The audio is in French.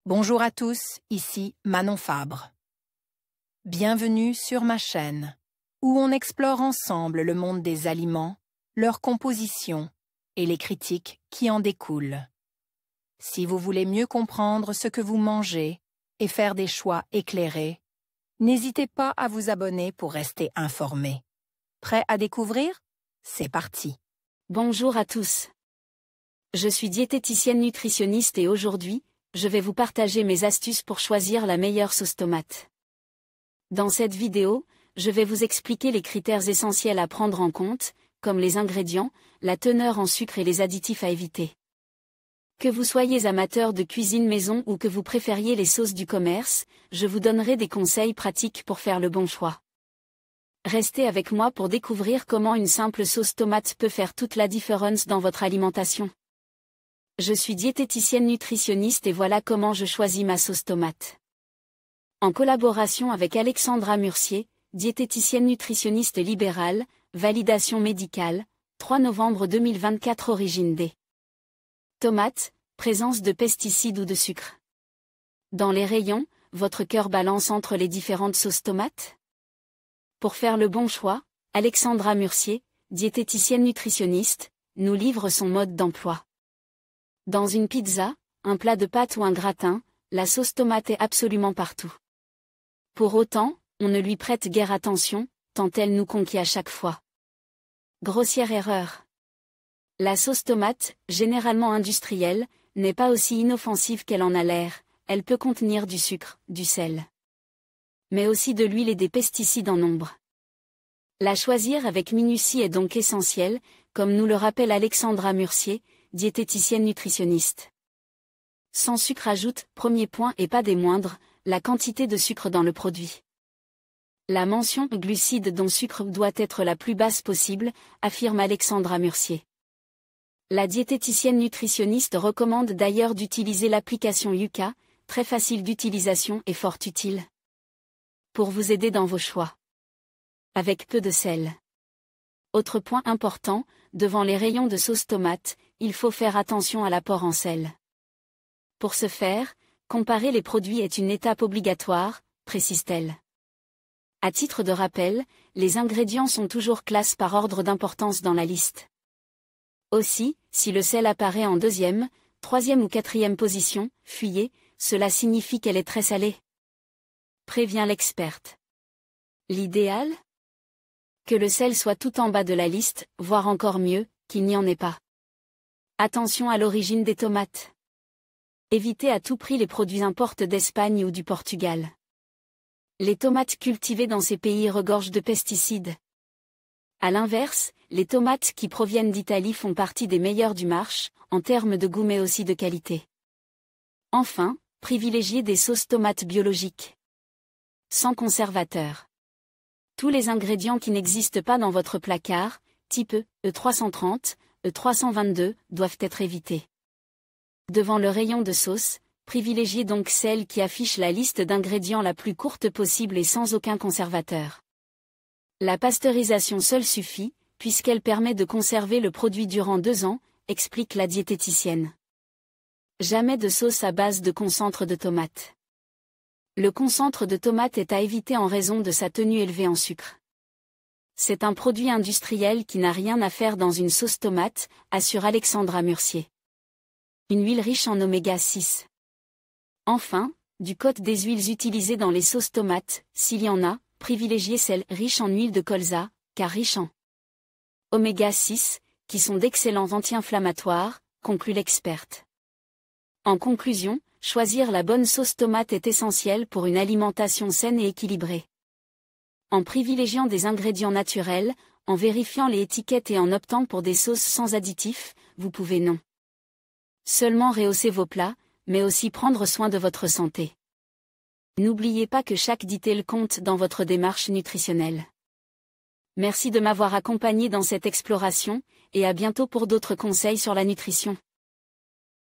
Bonjour à tous, ici Manon Fabre. Bienvenue sur ma chaîne, où on explore ensemble le monde des aliments, leur composition et les critiques qui en découlent. Si vous voulez mieux comprendre ce que vous mangez et faire des choix éclairés, n'hésitez pas à vous abonner pour rester informé. Prêt à découvrir? C'est parti. Bonjour à tous. Je suis diététicienne nutritionniste et aujourd'hui, je vais vous partager mes astuces pour choisir la meilleure sauce tomate. Dans cette vidéo, je vais vous expliquer les critères essentiels à prendre en compte, comme les ingrédients, la teneur en sucre et les additifs à éviter. Que vous soyez amateur de cuisine maison ou que vous préfériez les sauces du commerce, je vous donnerai des conseils pratiques pour faire le bon choix. Restez avec moi pour découvrir comment une simple sauce tomate peut faire toute la différence dans votre alimentation. Je suis diététicienne nutritionniste et voilà comment je choisis ma sauce tomate. En collaboration avec Alexandra Murcier, diététicienne nutritionniste libérale, validation médicale, 3 novembre 2024 origine D. Tomates, présence de pesticides ou de sucre. Dans les rayons, votre cœur balance entre les différentes sauces tomates? Pour faire le bon choix, Alexandra Murcier, diététicienne nutritionniste, nous livre son mode d'emploi. Dans une pizza, un plat de pâtes ou un gratin, la sauce tomate est absolument partout. Pour autant, on ne lui prête guère attention, tant elle nous conquiert à chaque fois. Grossière erreur. La sauce tomate, généralement industrielle, n'est pas aussi inoffensive qu'elle en a l'air, elle peut contenir du sucre, du sel, mais aussi de l'huile et des pesticides en nombre. La choisir avec minutie est donc essentiel, comme nous le rappelle Alexandra Murcier, diététicienne nutritionniste. Sans sucre ajoute, premier point et pas des moindres, la quantité de sucre dans le produit. La mention glucides dont sucre doit être la plus basse possible, affirme Alexandra Murcier. La diététicienne nutritionniste recommande d'ailleurs d'utiliser l'application Yuka, très facile d'utilisation et fort utile, pour vous aider dans vos choix. Avec peu de sel. Autre point important, devant les rayons de sauce tomate, il faut faire attention à l'apport en sel. Pour ce faire, comparer les produits est une étape obligatoire, précise-t-elle. À titre de rappel, les ingrédients sont toujours classés par ordre d'importance dans la liste. Aussi, si le sel apparaît en 2e, 3e ou 4e position, fuyez, cela signifie qu'elle est très salée. Prévient l'experte. L'idéal ? Que le sel soit tout en bas de la liste, voire encore mieux, qu'il n'y en ait pas. Attention à l'origine des tomates. Évitez à tout prix les produits importés d'Espagne ou du Portugal. Les tomates cultivées dans ces pays regorgent de pesticides. À l'inverse, les tomates qui proviennent d'Italie font partie des meilleures du marché, en termes de goût mais aussi de qualité. Enfin, privilégiez des sauces tomates biologiques. Sans conservateur. Tous les ingrédients qui n'existent pas dans votre placard, type E330, E322, doivent être évités. Devant le rayon de sauce, privilégiez donc celle qui affiche la liste d'ingrédients la plus courte possible et sans aucun conservateur. La pasteurisation seule suffit, puisqu'elle permet de conserver le produit durant 2 ans, explique la diététicienne. Jamais de sauce à base de concentre de tomate. Le concentre de tomate est à éviter en raison de sa tenue élevée en sucre. C'est un produit industriel qui n'a rien à faire dans une sauce tomate, assure Alexandra Murcier. Une huile riche en oméga 6. Enfin, du côté des huiles utilisées dans les sauces tomates, s'il y en a, privilégiez celles riches en huile de colza, car riches en oméga 6, qui sont d'excellents anti-inflammatoires, conclut l'experte. En conclusion, choisir la bonne sauce tomate est essentiel pour une alimentation saine et équilibrée. En privilégiant des ingrédients naturels, en vérifiant les étiquettes et en optant pour des sauces sans additifs, vous pouvez non seulement rehausser vos plats, mais aussi prendre soin de votre santé. N'oubliez pas que chaque détail compte dans votre démarche nutritionnelle. Merci de m'avoir accompagné dans cette exploration, et à bientôt pour d'autres conseils sur la nutrition.